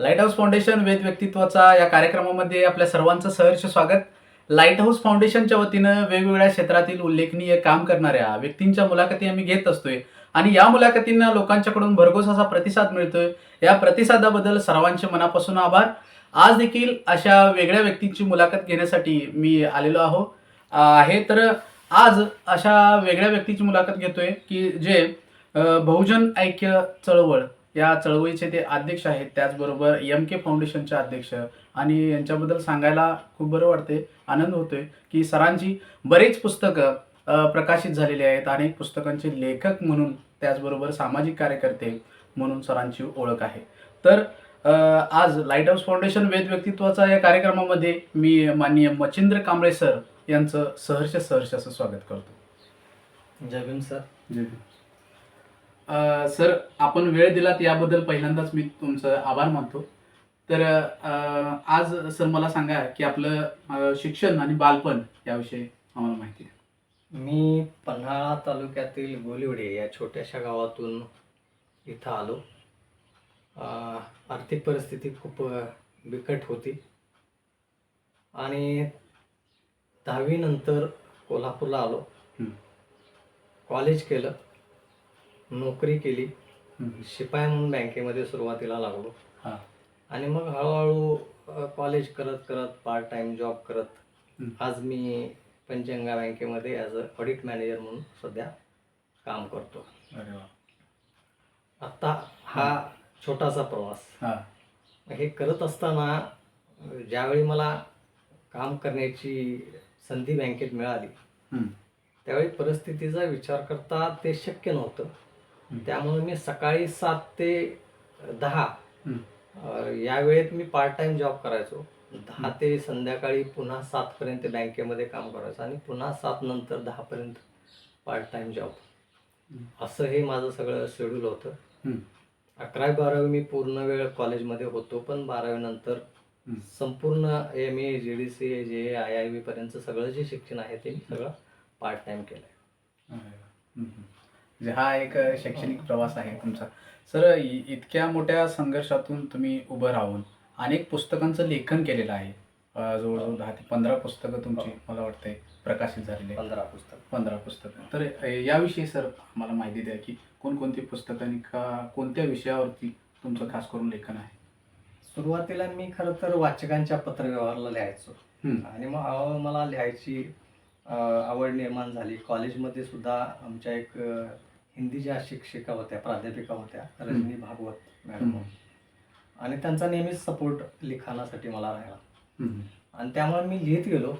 Light house foundation वेद व्यक्तित्वाचा या कार्यक्रमामध्ये आपल्या सर्वांचं सहर्ष स्वागत. लाईट हाऊस फाउंडेशनच्या वतीनं वेगवेगळ्या क्षेत्रातील उल्लेखनीय काम करणाऱ्या व्यक्तींच्या मुलाखती आम्ही घेत असतोय आणि या मुलाखतींना लोकांच्याकडून भरघोस असा प्रतिसाद मिळतोय. या प्रतिसादाबद्दल सर्वांचे मनापासून आभार. आज देखील अशा वेगळ्या व्यक्तींची मुलाखत घेण्यासाठी मी आलेलो आहे. तर आज अशा वेगळ्या व्यक्तीची मुलाखत घेतोय की जे बहुजन ऐक्य चळवळ या चळवळीचे ते अध्यक्ष आहेत, त्याचबरोबर एम के फाउंडेशनचे अध्यक्ष. आणि यांच्याबद्दल सांगायला खूप बरं वाटते, आनंद होतोय की सरांची बरीच पुस्तकं प्रकाशित झालेली आहेत. अनेक पुस्तकांचे लेखक म्हणून, त्याचबरोबर सामाजिक कार्यकर्ते म्हणून सरांची ओळख आहे. तर आज लाईट हाऊस फाउंडेशन वेद व्यक्तित्वाचा या कार्यक्रमामध्ये मी माननीय मच्छिंद्र कांबळे सर यांचं सहर्ष सहर्ष असं स्वागत करतो. जय भीम सर. जय भीम. सर, आपण वेळ दिलात याबद्दल पहिल्यांदाच मी तुमचं आभार मानतो. तर आज सर मला सांगा की आपलं शिक्षण आणि बालपण याविषयी आम्हाला माहिती आहे. मी पन्हाळा तालुक्यातील गोलिवडे या छोट्याशा गावातून इथं आलो. आर्थिक परिस्थिती खूप बिकट होती आणि 10वी नंतर कोल्हापूरला आलो. कॉलेज केलं, नोकरी केली, शिपाई म्हणून बँकेमध्ये सुरुवातीला लागलो. हां. आणि मग हळूहळू कॉलेज करत करत पार्ट टाइम जॉब करत आज मी पंचगंगा बँकेमध्ये ॲज अ ऑडिट मॅनेजर म्हणून सध्या काम करतो. अरे वा. आत्ता हा छोटासा प्रवास. हां. हे करत असताना ज्यावेळी मला काम करण्याची संधी बँकेत मिळाली त्यावेळी परिस्थितीचा विचार करता ते शक्य नव्हतं. त्यामुळे मी सकाळी 7 ते 10 या वेळेत मी पार्ट टाइम जॉब करायचो. 10 ते संध्याकाळी पुन्हा 7 पर्यंत बँकेमध्ये काम करायचं आणि पुन्हा 7 नंतर 10 पर्यंत पार्ट टाइम जॉब. असं हे माझं सगळं शेड्यूल होतं. 11वी-12वी मी पूर्ण वेळ कॉलेजमध्ये होतो, पण 12वी नंतर संपूर्ण MA, GDC, JA, IIB पर्यंत सगळं जे शिक्षण आहे ते मी सगळं पार्ट टाइम केलं. म्हणजे हा एक शैक्षणिक प्रवास आहे तुमचा. सर, इतक्या मोठ्या संघर्षातून तुम्ही उभं राहून अनेक पुस्तकांचं लेखन केलेलं आहे. जवळजवळ 10 ते 15 पुस्तकं तुमची मला वाटतंय प्रकाशित झालेली आहे. 15 पुस्तकं. तर याविषयी सर मला माहिती द्या की कोणकोणती पुस्तकं आणि कोणत्या विषयावरती तुमचं खास करून लेखन आहे. सुरुवातीला मी खरं तर वाचकांच्या पत्रव्यवहाराला लिहायचो आणि मग हळूहळू मला लिहायची आवड निर्माण झाली. कॉलेजमध्ये सुद्धा आमच्या एक हिंदी ज्या शिक्षिका होत्या, प्राध्यापिका होत्या, रजनी भागवत मॅडम, आणि त्यांचा नेहमीच सपोर्ट लिखाणासाठी मला राहिला आणि त्यामुळे मी लिहित गेलो.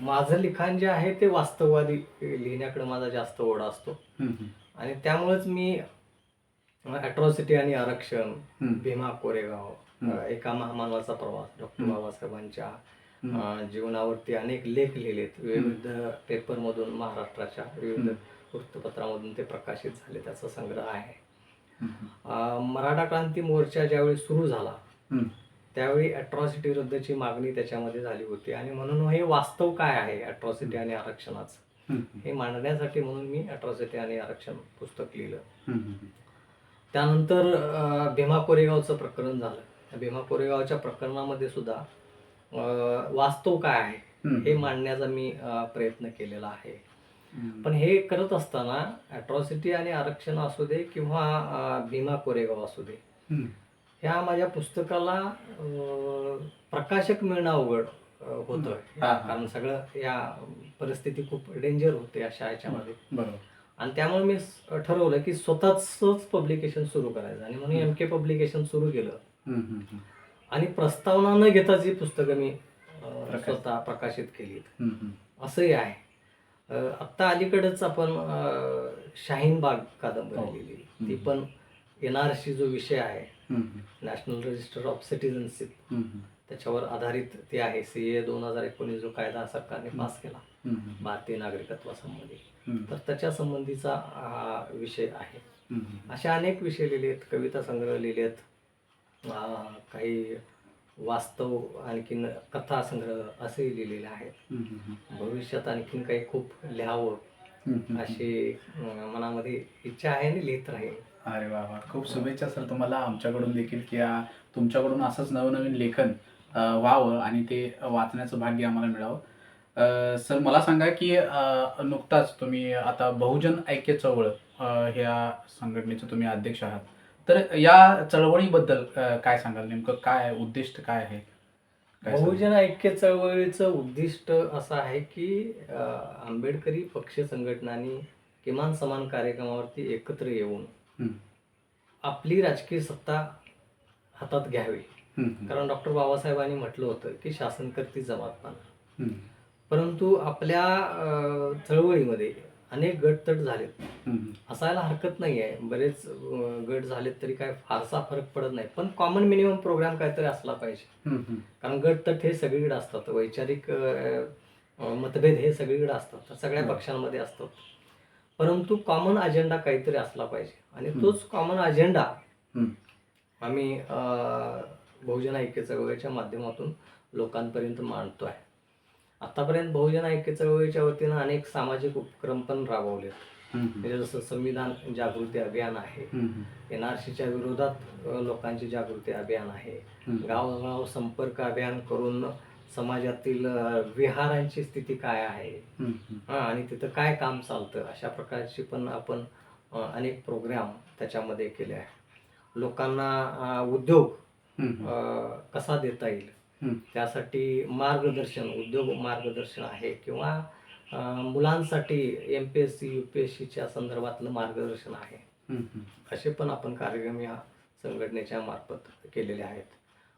माझं लिखाण जे आहे ते वास्तववादी लिहिण्याकडे माझा जास्त ओढा असतो आणि त्यामुळेच मी अॅट्रॉसिटी आणि आरक्षण, भीमा कोरेगाव, एका महामानवाचा प्रवास, डॉक्टर बाबासाहेबांच्या जीवनावरती अनेक लेख लिहिलेत. विविध पेपरमधून, महाराष्ट्राच्या विविध वृत्तपत्रामधून ते प्रकाशित झाले. त्याचा संग्रह आहे. मराठा क्रांती मोर्चा ज्यावेळी सुरू झाला त्यावेळी अॅट्रॉसिटी विरुद्धची मागणी त्याच्यामध्ये झाली होती आणि म्हणून हे वास्तव काय आहे अॅट्रॉसिटी आणि आरक्षणाचं हे मांडण्यासाठी म्हणून मी अॅट्रॉसिटी आणि आरक्षण पुस्तक लिहिलं. त्यानंतर भीमा कोरेगावचं प्रकरण झालं. भीमा कोरेगावच्या प्रकरणामध्ये सुद्धा वास्तव काय आहे हे मांडण्याचा मी प्रयत्न केलेला आहे. पण हे करत असताना अॅट्रॉसिटी आणि आरक्षण असू दे किंवा भीमा कोरेगाव असू दे, ह्या माझ्या पुस्तकाला प्रकाशक मिळणं अवघड होतं. कारण सगळं या परिस्थिती खूप डेंजर होते अशा ह्याच्यामध्ये. बरोबर. आणि त्यामुळे मी ठरवलं की स्वतःच पब्लिकेशन सुरू करायचं आणि म्हणून MK पब्लिकेशन सुरू केलं आणि प्रस्तावना न घेताच ही पुस्तकं मी स्वतः प्रकाशित केली. असंही आहे. आत्ता अलीकडेच आपण शाहीन बाग कादंबरी लिहिली. ती पण NRC जो विषय आहे, नॅशनल रजिस्टर ऑफ सिटिझनशिप, त्याच्यावर आधारित ती आहे. CA 2019 जो कायदा सरकारने पास केला भारतीय नागरिकत्वासंबंधी, तर त्याच्या संबंधीचा हा विषय आहे. अशा अनेक विषय लिहिलेत, कविता संग्रह लिहिलेत, काही वास्तव आणखीन कथा संग्रह असेही लिहिलेले आहेत. भविष्यात आणखीन काही खूप लिहावं अशी मनामध्ये इच्छा आहे आणि लिहित राहील. अरे वा वा, खूप शुभेच्छा सर तुम्हाला आमच्याकडून देखील, की तुमच्याकडून असंच नवनवीन लेखन व्हावं आणि ते वाचण्याचं भाग्य आम्हाला मिळावं. सर मला सांगा, की नुकताच तुम्ही आता बहुजन ऐक्य चळवळ ह्या संघटनेचे तुम्ही अध्यक्ष आहात. तर या चळवळीबद्दल काय सांगाल? नेमकं काय आहे? उद्दिष्ट काय आहे? काय सांगाल? बहुजन ऐक्य चळवळीचं उद्दिष्ट असं आहे की आंबेडकरी पक्ष संघटनांनी किमान समान कार्यक्रमावरती एकत्र येऊन हं, आपली राजकीय सत्ता हातात घ्यावी. हं, हं, कारण डॉक्टर बाबासाहेबांनी म्हटलं होतं की शासन करती जमातपणा. हं, परंतु आपल्या चळवळीमध्ये अनेक गटतट झालेत. हं, हं. असायला हरकत नाही आहे. बरेच गट झालेत तरी काय फारसा फरक पडत नाही. पण कॉमन मिनिमम प्रोग्राम काहीतरी असला पाहिजे. हं, हं. कारण गटतट हे सगळीकडे असतात. वैचारिक मतभेद हे सगळीकडे असतात. तर सगळ्या बरं. पक्षांमध्ये असतात. परंतु कॉमन अजेंडा काहीतरी असला पाहिजे आणि हं. तोच कॉमन अजेंडा हं, आम्ही बहुजन ऐक्य चळवळीच्या माध्यमातून लोकांपर्यंत मांडतोय. आतापर्यंत बहुजन ऐक्य चळवळीच्या वतीनं अनेक सामाजिक उपक्रम पण राबवलेत. हं, हं. म्हणजे जसं संविधान जागृती अभियान आहे, हं, हं. NRCच्या विरोधात लोकांची जागृती अभियान आहे, हं. गावोगाव संपर्क अभियान करून समाजातील विहारांची स्थिती काय आहे, हं, हं. आणि तिथं काय काम चालतं, अशा प्रकारची पण आपण अनेक प्रोग्राम त्याच्यामध्ये केले आहे. लोकांना उद्योग हं, हं. कसा देता येईल हं. त्यासाठी मार्गदर्शन, उद्योग मार्गदर्शन आहे किंवा मुलांसाठी MPSC UPSCच्या संदर्भातलं मार्गदर्शन आहे. हं, हं. असे पण आपण कार्यक्रम या संघटनेच्या मार्फत केलेले आहेत.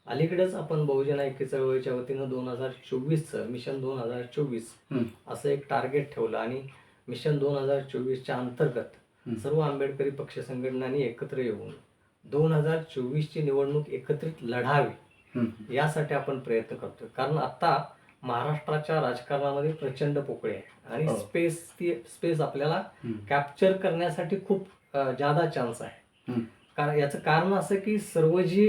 अलीकडेच आपण बहुजन ऐक्य चळवळीच्या वतीनं 2024चं मिशन 2024 हं. असं एक टार्गेट ठेवलं आणि मिशन 2024च्या अंतर्गत हं. सर्व आंबेडकरी पक्ष संघटनांनी एकत्र येऊन 2024ची निवडणूक एकत्रित लढावी हं. यासाठी आपण प्रयत्न करतोय. कारण आता महाराष्ट्राच्या राजकारणामध्ये प्रचंड पोकळी आहे आणि हो. स्पेस आपल्याला हं. कॅप्चर करण्यासाठी खूप जादा चान्स आहे. हं. कारण याचं कारण असं की सर्व जी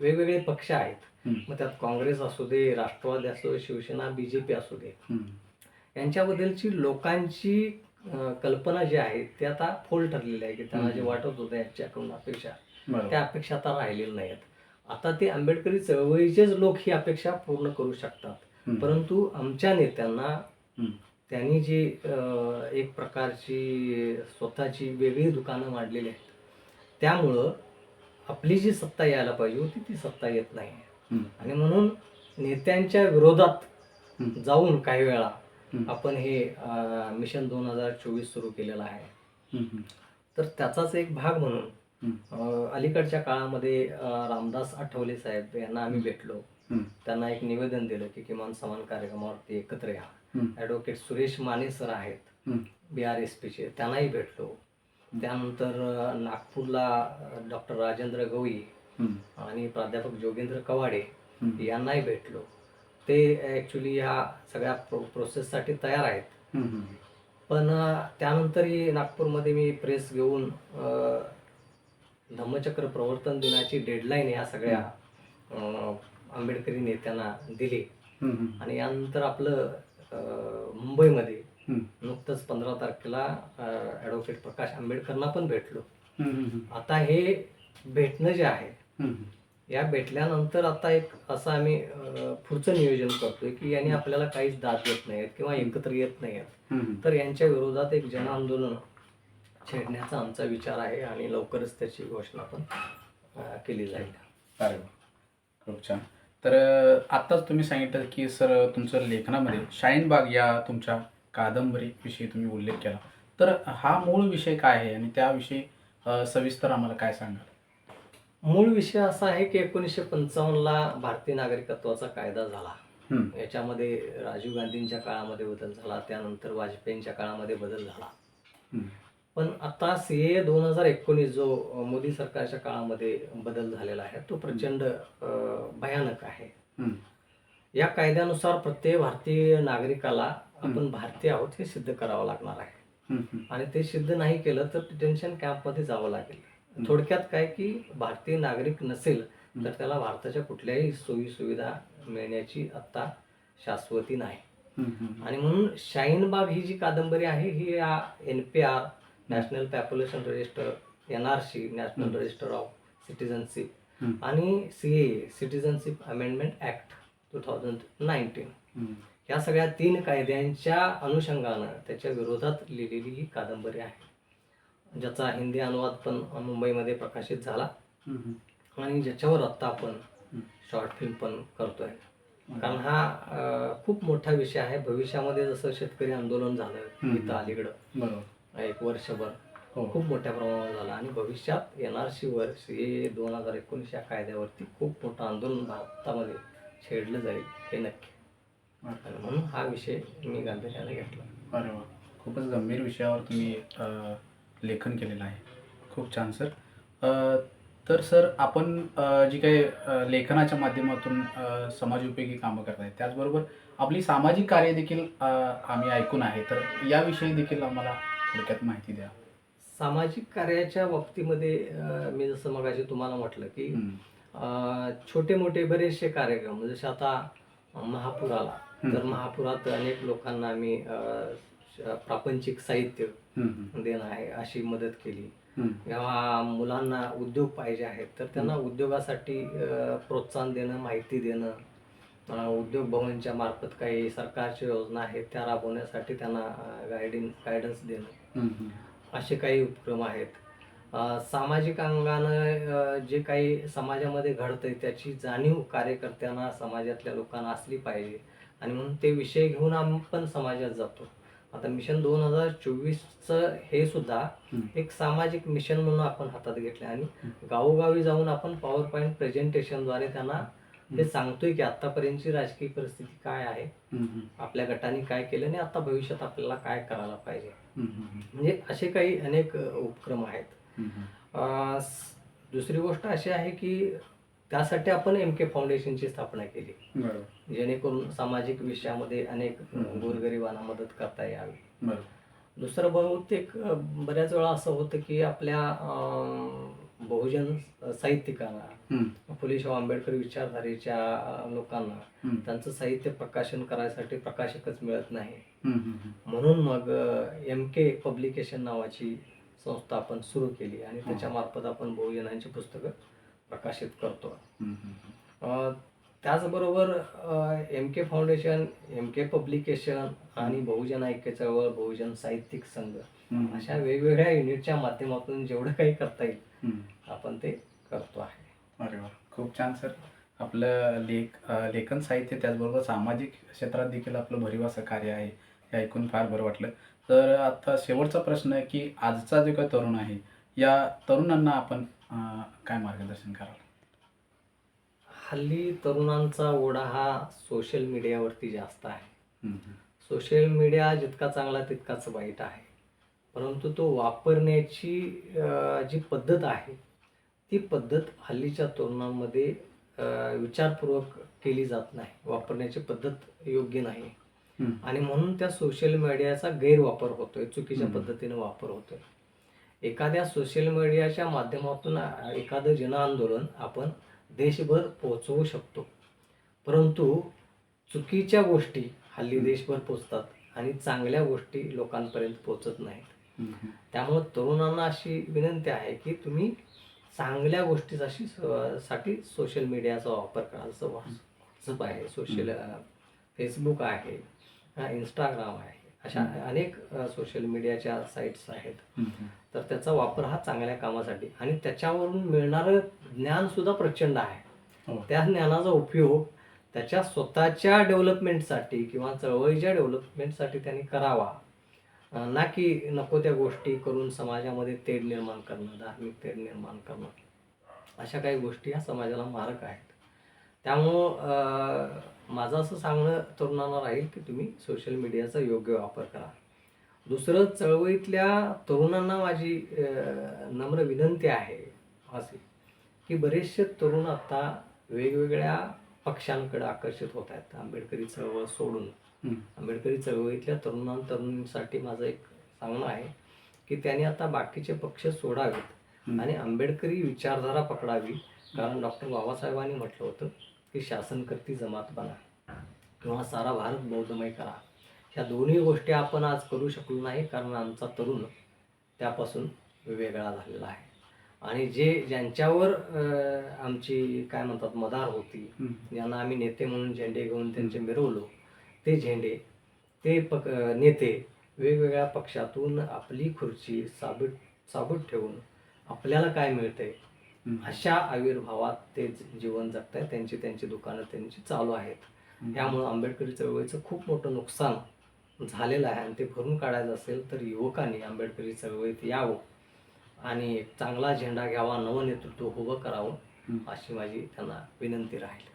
वेगवेगळे पक्ष आहेत, हं. मग त्यात काँग्रेस असू दे, राष्ट्रवादी असू दे, शिवसेना, BJP असू दे, हं. यांच्याबद्दलची लोकांची कल्पना जी आहे ते आता फोल ठरलेली आहे की त्यांना जे वाटत होतं यांच्याकडून अपेक्षा, बरोबर. त्या अपेक्षा आता राहिलेल्या नाहीत. आता ते आंबेडकरी चळवळीचेच लोक ही अपेक्षा पूर्ण करू शकतात. हं. परंतु आमच्या नेत्यांना हं. त्यांनी जी एक प्रकारची स्वतःची वेगळी दुकानं मांडलेली आहेत, त्यामुळं आपली जी सत्ता यायला पाहिजे होती ती सत्ता येत नाही. हं. आणि म्हणून नेत्यांच्या विरोधात हं. जाऊन काही वेळा हं. आपण हे मिशन 2024 सुरू केलेलं आहे. हं. हं. तर त्याचाच एक भाग म्हणून हं. अलीकडच्या काळामध्ये रामदास आठवले साहेब यांना आम्ही भेटलो. हं. त्यांना एक निवेदन दिलं की किमान समान कार्यक्रमावरती एकत्र या. हं. ॲडव्होकेट सुरेश माने सर आहेत हं. BRSPचे, त्यांनाही भेटलो. त्यानंतर नागपूरला डॉक्टर राजेंद्र गवई हं. आणि प्राध्यापक जोगेंद्र कवाडे हं. यांनाही भेटलो. ते ॲक्च्युली ह्या सगळ्या प्रोसेससाठी तयार आहेत. हं. हं. पण त्यानंतरही नागपूरमध्ये मी प्रेस घेऊन धम्मचक्र प्रवर्तन दिनाची डेडलाईन ह्या सगळ्या आंबेडकरी नेत्यांना दिली. हं. हं. आणि यानंतर आपलं मुंबईमध्ये हं. नुकतंच 15 तारखेला ॲडव्होकेट प्रकाश आंबेडकरांना पण भेटलो. हं. हं. आता हे भेटणं जे आहे, हं. या भेटल्यानंतर आता एक असं आम्ही पुढचं नियोजन करतोय की यांनी आपल्याला काहीच दाद देत नाहीत किंवा एकत्र येत नाहीत. हं. तर यांच्या विरोधात एक जनआंदोलन छेडण्याचा आमचा विचार आहे आणि लवकरच त्याची घोषणा पण केली जाईल. अरे वा, खूप छान. तर आत्ताच तुम्ही सांगितलं की सर तुमचं लेखनामध्ये शाहीनबाग या तुमच्या कादंबरीविषयी तुम्ही उल्लेख केला. तर हा मूळ विषय काय आहे आणि त्याविषयी सविस्तर आम्हाला काय सांगाल? मूळ विषय असा आहे की 1955ला भारतीय नागरिकत्वाचा कायदा झाला. हं. याच्यामध्ये राजीव गांधींच्या काळामध्ये बदल झाला, त्यानंतर वाजपेयींच्या काळामध्ये बदल झाला. हं. पण आता CAA 2019 जो मोदी सरकारच्या काळामध्ये बदल झालेला आहे तो प्रचंड भयानक आहे. हं. या कायद्यानुसार प्रत्येक भारतीय नागरिकाला आपण भारतीय आहोत हे सिद्ध करावं लागणार आहे. हं. हं. आणि ते सिद्ध नाही केलं तर डिटेन्शन कॅम्पमध्ये जावं लागेल. थोडक्यात काय की भारतीय नागरिक नसेल तर त्याला भारताच्या कुठल्याही सोयी सुविधा मिळण्याची आता शाश्वती नाही. आणि म्हणून शाहीनबाग ही जी कादंबरी आहे ही या NPR national population register, NRC national register of citizenship आणि CAA सिटिझनशिप अमेंडमेंट ॲक्ट 2019 या सगळ्या 3 कायद्यांच्या अनुषंगानं त्याच्या विरोधात लिहिलेली ही कादंबरी आहे, ज्याचा हिंदी अनुवाद पण मुंबईमध्ये प्रकाशित झाला आणि ज्याच्यावर आत्ता आपण शॉर्ट फिल्म पण करतोय. कारण हा खूप मोठा विषय आहे. भविष्यामध्ये जसं शेतकरी आंदोलन झालं इथं अलीकडं 1 वर्षभर खूप मोठ्या प्रमाणावर झालं आणि भविष्यात NRCवर CAA 2019 या कायद्यावरती खूप मोठं आंदोलन भारतामध्ये छेडलं जाईल हे नक्की. आणि म्हणून हा विषय मी गांभीर्याने घेतला. अरे वा, खूपच गंभीर विषयावर तुम्ही लेखन केलेलं आहे. खूप छान सर. तर सर आपण जी काही लेखनाच्या माध्यमातून समाजोपयोगी कामं करताय, त्याचबरोबर आपली सामाजिक कार्य देखील आम्ही ऐकून आहे, तर याविषयी देखील आम्हाला थोडक्यात माहिती द्या. सामाजिक कार्याच्या बाबतीमध्ये मी जसं मगाशी तुम्हाला म्हटलं की छोटे मोठे बरेचसे कार्यक्रम, जसे आता महापूर आला तर महापुरात अनेक लोकांना आम्ही प्रापंचिक साहित्य देणं आहे अशी मदत केली. किंवा मुलांना उद्योग पाहिजे आहेत तर त्यांना उद्योगासाठी प्रोत्साहन देणं, माहिती देणं, उद्योग भवनच्या मार्फत काही सरकारच्या योजना आहेत त्या राबवण्यासाठी त्यांना गायडन्स देणं, असे काही उपक्रम आहेत. सामाजिक अंगानं जे काही समाजामध्ये घडतंय त्याची जाणीव कार्यकर्त्यांना, समाजातल्या लोकांना असली पाहिजे आणि म्हणून ते विषय घेऊन आपण समाजात जातो. आता मिशन 2024चं हे सुद्धा एक सामाजिक मिशन म्हणून आपण हातात घेतलं आणि गावोगावी जाऊन आपण पॉवर पॉईंट प्रेझेंटेशनद्वारे त्यांना हे सांगतोय की आतापर्यंतची राजकीय परिस्थिती काय आहे, आपल्या गटाने काय केलं आणि आता भविष्यात आपल्याला काय करायला पाहिजे. म्हणजे असे काही अनेक उपक्रम आहेत. दुसरी गोष्ट अशी आहे की त्यासाठी आपण MK फाउंडेशनची स्थापना केली, जेणेकरून सामाजिक विषयामध्ये अनेक गोरगरिबांना मदत करता यावी. दुसरं बहुतेक बऱ्याच वेळा असं होतं की आपल्या बहुजन साहित्यिकांना, फुले शाहू आंबेडकर विचारधारेच्या लोकांना त्यांचं साहित्य प्रकाशन करायसाठी प्रकाशकच मिळत नाही. म्हणून मग MK पब्लिकेशन नावाची संस्था आपण सुरू केली आणि त्याच्या मार्फत आपण बहुजनांची पुस्तकं प्रकाशित करतो. त्याचबरोबर MK फाउंडेशन, MK पब्लिकेशन आणि बहुजन ऐक्य चळवळ, बहुजन साहित्यिक संघ अशा वेगवेगळ्या युनिटच्या माध्यमातून जेवढं काही करता येईल आपण ते करतो आहे. अरे वा, खूप छान सर. आपलं लेखन साहित्य त्याचबरोबर सामाजिक क्षेत्रात देखील आपलं भरीव असं कार्य आहे, हे ऐकून फार बरं वाटलं. तर आता शेवटचा प्रश्न आहे की आजचा जो काही तरुण आहे या तरुणांना आपण काय मार्गदर्शन कराल? हल्ली तरुणांचा ओढा हा सोशल मीडियावरती जास्त आहे. सोशल मीडिया जितका चांगला तितकाच वाईट आहे, परंतु तो वापरण्याची जी पद्धत आहे ती पद्धत हल्लीच्या तरुणांमध्ये विचारपूर्वक केली जात नाही, वापरण्याची पद्धत योग्य नाही आणि म्हणून त्या सोशल मीडियाचा गैरवापर होतोय, चुकीच्या पद्धतीने वापर होतोय. एखाद्या सोशल मीडियाच्या माध्यमातून एखादं जनआंदोलन आपण देशभर पोहोचवू शकतो, परंतु चुकीच्या गोष्टी हल्ली देशभर पोचतात आणि चांगल्या गोष्टी लोकांपर्यंत पोचत नाहीत. त्यामुळे तरुणांना अशी विनंती आहे की तुम्ही चांगल्या गोष्टीसाठी सोशल मीडियाचा वापर करा. जसं व्हॉट्सअप आहे, फेसबुक आहे, इंस्टाग्राम आहे, अशा अनेक सोशल मीडियाच्या साईट्स आहेत. तर त्याचा वापर हा चांगल्या कामासाठी आणि त्याच्यावरून मिळणारं ज्ञान सुद्धा प्रचंड आहे. त्या ज्ञानाचा उपयोग त्याच्या स्वतःच्या डेव्हलपमेंटसाठी किंवा चळवळीच्या डेव्हलपमेंटसाठी त्यांनी करावा, ना की नको त्या गोष्टी करून समाजामध्ये तेढ निर्माण करणं, धार्मिक तेढ निर्माण करणं, अशा काही गोष्टी या समाजाला मारक आहेत. त्यामुळं माझं असं सांगणं तरुणांना राहील की तुम्ही सोशल मीडियाचा योग्य वापर करा. दुसरं, चळवळीतल्या तरुणांना माझी नम्र विनंती आहे अशी की बरेचसे तरुण आता वेगवेगळ्या पक्षांकडे आकर्षित होत आहेत. आंबेडकरी चळवळ सोडून आंबेडकरी चळवळीतल्या तरुणांसाठी माझं एक सांगणं आहे की त्यांनी आता बाकीचे पक्ष सोडावेत आणि आंबेडकरी विचारधारा पकडावी. कारण डॉक्टर बाबासाहेबांनी म्हटलं होतं की शासन करती जमात बना. किंवा सारा भारत बौद्धमय करा. ह्या दोन्ही गोष्टी आपण आज करू शकलो नाही, कारण आमचा तरुण त्यापासून वेगळा झालेला आहे. आणि ज्यांच्यावर आमची काय म्हणतात मदार होती, ज्यांना आम्ही नेते म्हणून झेंडे घेऊन त्यांचे मिरवलो, ते झेंडे, ते नेते वेगवेगळ्या पक्षातून आपली खुर्ची साबूत ठेवून आपल्याला काय मिळतंय अशा आविर्भावात ते जीवन जगतायत. त्यांची दुकानं त्यांची चालू आहेत. त्यामुळं आंबेडकरी चळवळीचं खूप मोठं नुकसान झालेलं आहे. आणि ते भरून काढायचं असेल तर युवकांनी आंबेडकरी चळवळीत यावं आणि एक चांगला झेंडा घ्यावा, नवनेतृत्व उभं करावं अशी माझी त्यांना विनंती राहील.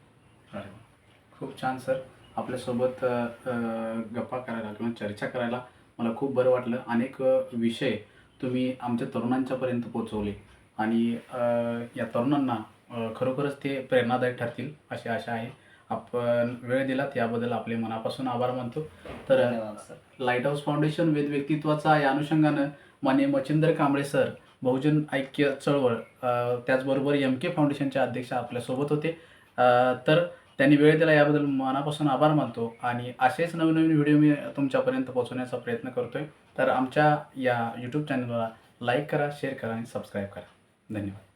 अरे वा. खूप छान सर. आपल्यासोबत गप्पा करायला किंवा चर्चा करायला मला खूप बरं वाटलं. अनेक विषय तुम्ही आमच्या तरुणांच्यापर्यंत पोचवले आणि या तरुणांना खरोखरच ते प्रेरणादायक ठरतील अशी आशा आहे. आपण वेळ दिलात याबद्दल आपले मनापासून आभार मानतो. तर धन्यवाद सर. लाईट हाऊस फाउंडेशन वेद व्यक्तित्वाचा या अनुषंगानं माननीय मच्छिंद्र कांबळे सर, बहुजन ऐक्य चळवळ, त्याचबरोबर MK फाउंडेशनचे अध्यक्ष आपल्यासोबत होते. तर त्यांनी वेळ दिला याबद्दल मनापासून आभार मानतो आणि असेच नवीन व्हिडिओ मी तुमच्यापर्यंत पोहोचवण्याचा प्रयत्न करतोय. तर आमच्या या यूट्यूब चॅनलला लाईक करा, शेअर करा आणि सबस्क्राईब करा. धन्यवाद.